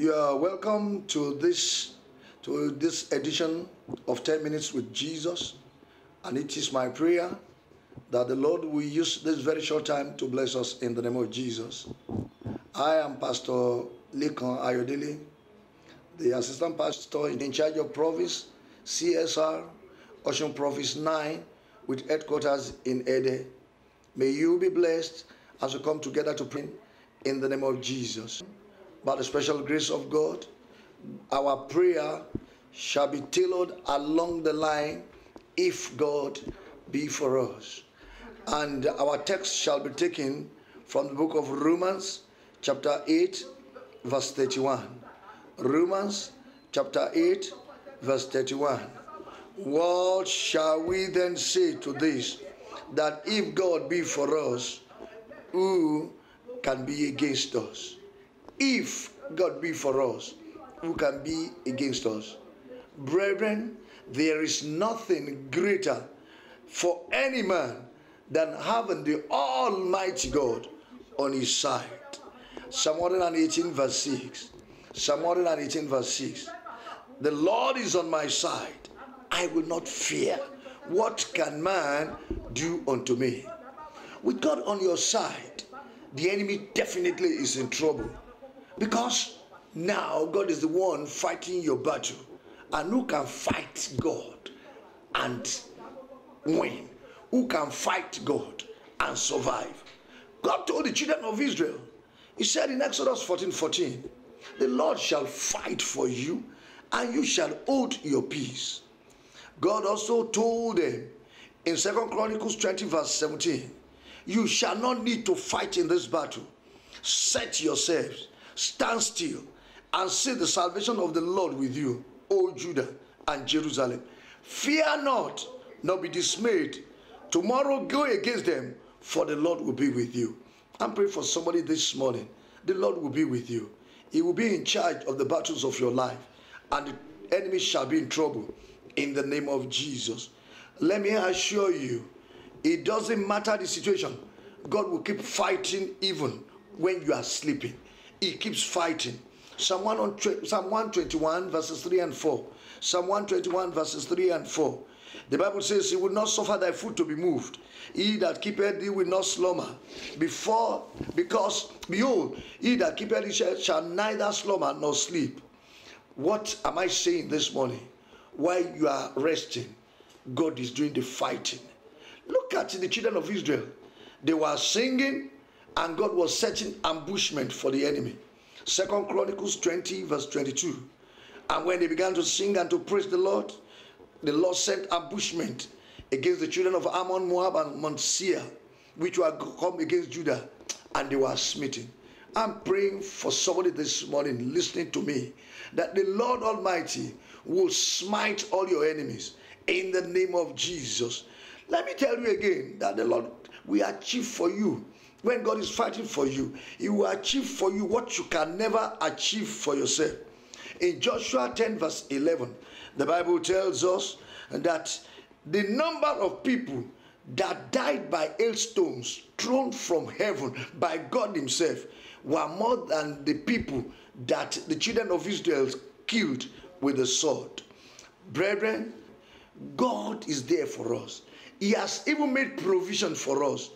You are welcome to this edition of 10 minutes with Jesus, and it is my prayer that the Lord will use this very short time to bless us in the name of Jesus. I am Pastor Lekan Ayodele, the assistant pastor in charge of province CSR Ocean Province 9 with headquarters in Ede. May you be blessed as we come together to pray in the name of Jesus. By the special grace of God, our prayer shall be tailored along the line, if God be for us. And our text shall be taken from the book of Romans chapter 8 verse 31. Romans chapter 8 verse 31. What shall we then say to this? That if God be for us, who can be against us? If God be for us, who can be against us? Brethren, there is nothing greater for any man than having the Almighty God on his side. Psalm 118 verse 6. Psalm 118 verse 6. The Lord is on my side. I will not fear. What can man do unto me? With God on your side, the enemy definitely is in trouble. Because now God is the one fighting your battle. And who can fight God and win? Who can fight God and survive? God told the children of Israel, he said in Exodus 14:14, the Lord shall fight for you and you shall hold your peace. God also told them in 2 Chronicles 20 verse 17, you shall not need to fight in this battle. Set yourselves, stand still, and see the salvation of the Lord with you, O Judah and Jerusalem. Fear not, nor be dismayed. Tomorrow go against them, for the Lord will be with you. I'm praying for somebody this morning. The Lord will be with you. He will be in charge of the battles of your life, and the enemy shall be in trouble in the name of Jesus. Let me assure you, it doesn't matter the situation. God will keep fighting even when you are sleeping. He keeps fighting. Psalm 121 verses 3 and 4. Psalm 121 verses 3 and 4. The Bible says, he will not suffer thy foot to be moved. He that keepeth thee will not slumber. Because behold, he that keepeth thee shall neither slumber nor sleep. What am I saying this morning? While you are resting, God is doing the fighting. Look at the children of Israel. They were singing, and God was setting ambushment for the enemy. 2 Chronicles 20 verse 22. And when they began to sing and to praise the Lord sent ambushment against the children of Ammon, Moab, and Mount Seir, which were come against Judah, and they were smitten. I'm praying for somebody this morning listening to me, that the Lord Almighty will smite all your enemies in the name of Jesus. Let me tell you again that the Lord will achieve for you. When God is fighting for you, he will achieve for you what you can never achieve for yourself. In Joshua 10 verse 11, the Bible tells us that the number of people that died by hailstones thrown from heaven by God himself were more than the people that the children of Israel killed with the sword. Brethren, God is there for us. He has even made provision for us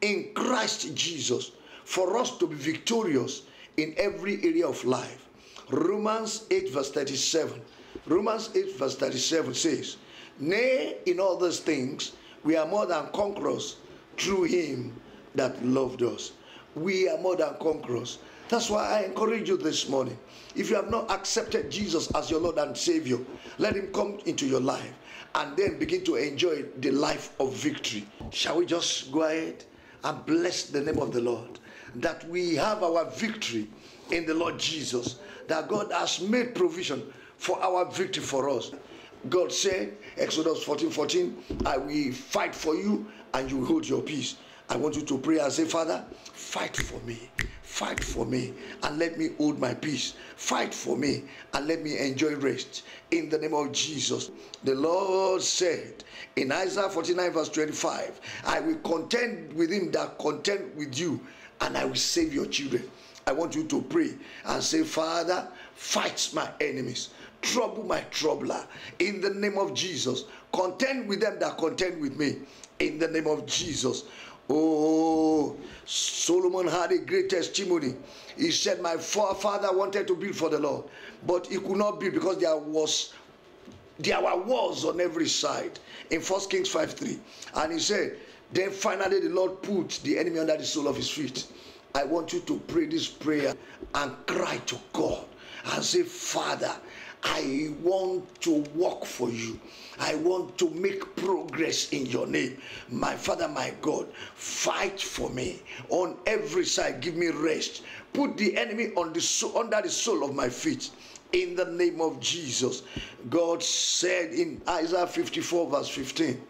in Christ Jesus for us to be victorious in every area of life. Romans 8 verse 37. Romans 8 verse 37 says, nay, in all these things we are more than conquerors through him that loved us. We are more than conquerors. That's why I encourage you this morning. If you have not accepted Jesus as your Lord and Savior, let him come into your life and then begin to enjoy the life of victory. Shall we just go ahead and bless the name of the Lord, that we have our victory in the Lord Jesus, that God has made provision for our victory for us. God said, Exodus 14:14, I will fight for you and you will hold your peace. I want you to pray and say, Father, fight for me. Fight for me and let me hold my peace. Fight for me and let me enjoy rest. In the name of Jesus. The Lord said in Isaiah 49 verse 25, I will contend with him that contend with you, and I will save your children. I want you to pray and say, Father, fight my enemies, trouble my troubler, in the name of Jesus. Contend with them that contend with me, in the name of Jesus. Oh, Solomon had a great testimony. He said, my father wanted to build for the Lord, but he could not build because there were wars on every side, in 1 Kings 5:3. And he said, then finally the Lord put the enemy under the sole of his feet. I want you to pray this prayer and cry to God and say, Father, I want to work for you. I want to make progress in your name. My Father, my God, fight for me on every side. Give me rest. Put the enemy on under the sole of my feet, in the name of Jesus. God said in Isaiah 54 verse 15,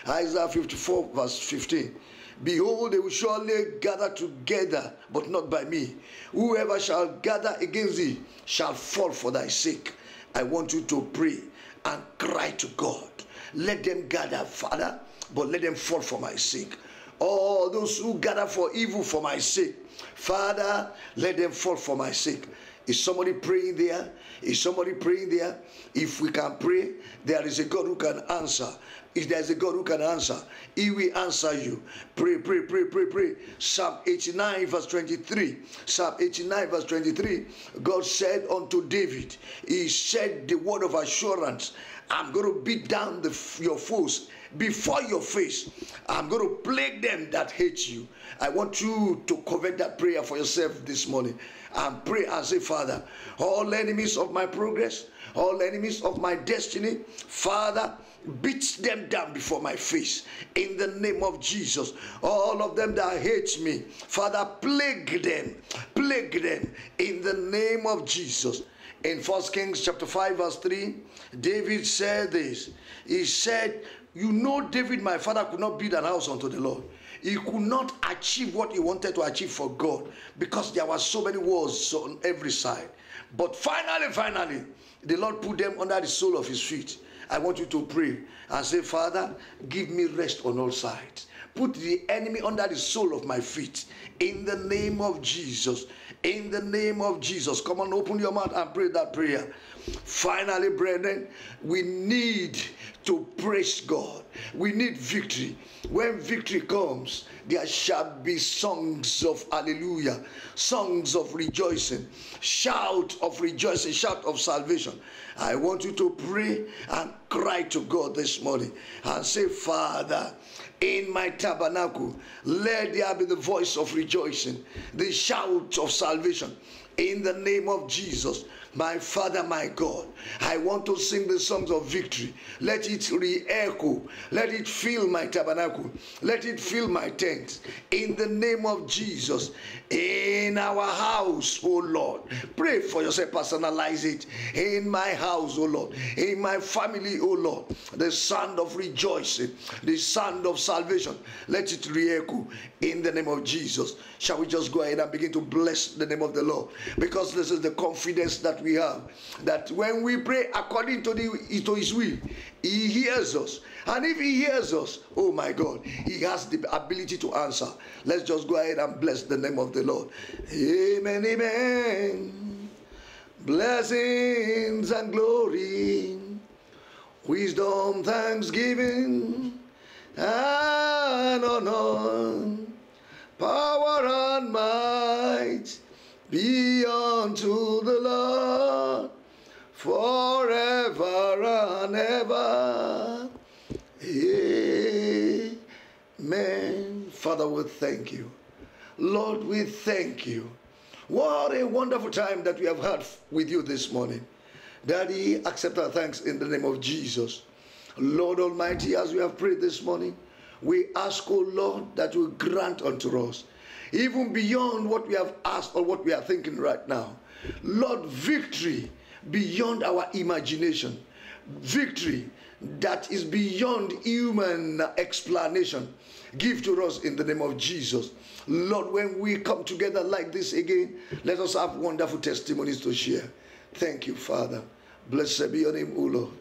Isaiah 54 verse 15, behold, they will surely gather together, but not by me. Whoever shall gather against thee shall fall for thy sake. I want you to pray and cry to God. Let them gather, Father, but let them fall for my sake. All those who gather for evil for my sake, Father, let them fall for my sake. Is somebody praying there? Is somebody praying there? If we can pray, there is a God who can answer. If there is a God who can answer, He will answer you. Pray, pray, pray, pray, pray. Psalm 89 verse 23. Psalm 89 verse 23. God said unto David, He said the word of assurance, I'm going to beat down your foes before your face. I'm going to plague them that hate you. I want you to covet that prayer for yourself this morning and pray and say, Father, all enemies of my progress, all enemies of my destiny, Father, beat them down before my face in the name of Jesus. All of them that hate me, Father, plague them in the name of Jesus. In 1 Kings chapter 5 verse 3, David said this. He said, you know, David, my father, could not build an house unto the Lord. He could not achieve what he wanted to achieve for God because there were so many wars on every side. But finally, the Lord put them under the sole of his feet. I want you to pray and say, Father, give me rest on all sides. Put the enemy under the sole of my feet in the name of Jesus. In the name of Jesus. Come on, open your mouth and pray that prayer. Finally, brethren, we need to praise God. We need victory. When victory comes, there shall be songs of hallelujah, songs of rejoicing, shout of rejoicing, shout of salvation. I want you to pray and cry to God this morning and say, Father, in my tabernacle, let there be the voice of rejoicing, the shout of salvation. In the name of Jesus, my Father, my God, I want to sing the songs of victory. Let it re-echo. Let it fill my tabernacle. Let it fill my tent. In the name of Jesus, in our house, oh Lord. Pray for yourself, personalize it. In my house, oh Lord. In my family, oh Lord. The sound of rejoicing, the sound of salvation. Let it re-echo in the name of Jesus. Shall we just go ahead and begin to bless the name of the Lord? Because this is the confidence that we have, that when we pray according to his will, he hears us. And if he hears us, oh my God, he has the ability to answer. Let's just go ahead and bless the name of the Lord. Amen, amen. Blessings and glory, wisdom, thanksgiving, and honor, power and might be unto the Lord forever and ever. Amen. Father, we thank you. Lord, we thank you. What a wonderful time that we have had with you this morning. Daddy, accept our thanks in the name of Jesus. Lord Almighty, as we have prayed this morning, we ask, oh Lord, that you grant unto us, even beyond what we have asked or what we are thinking right now, Lord, victory beyond our imagination, victory that is beyond human explanation, give to us in the name of Jesus. Lord, when we come together like this again, let us have wonderful testimonies to share. Thank you, Father. Blessed be your name, O Lord.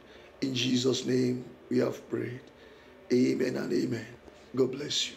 In Jesus' name we have prayed. Amen and amen. God bless you.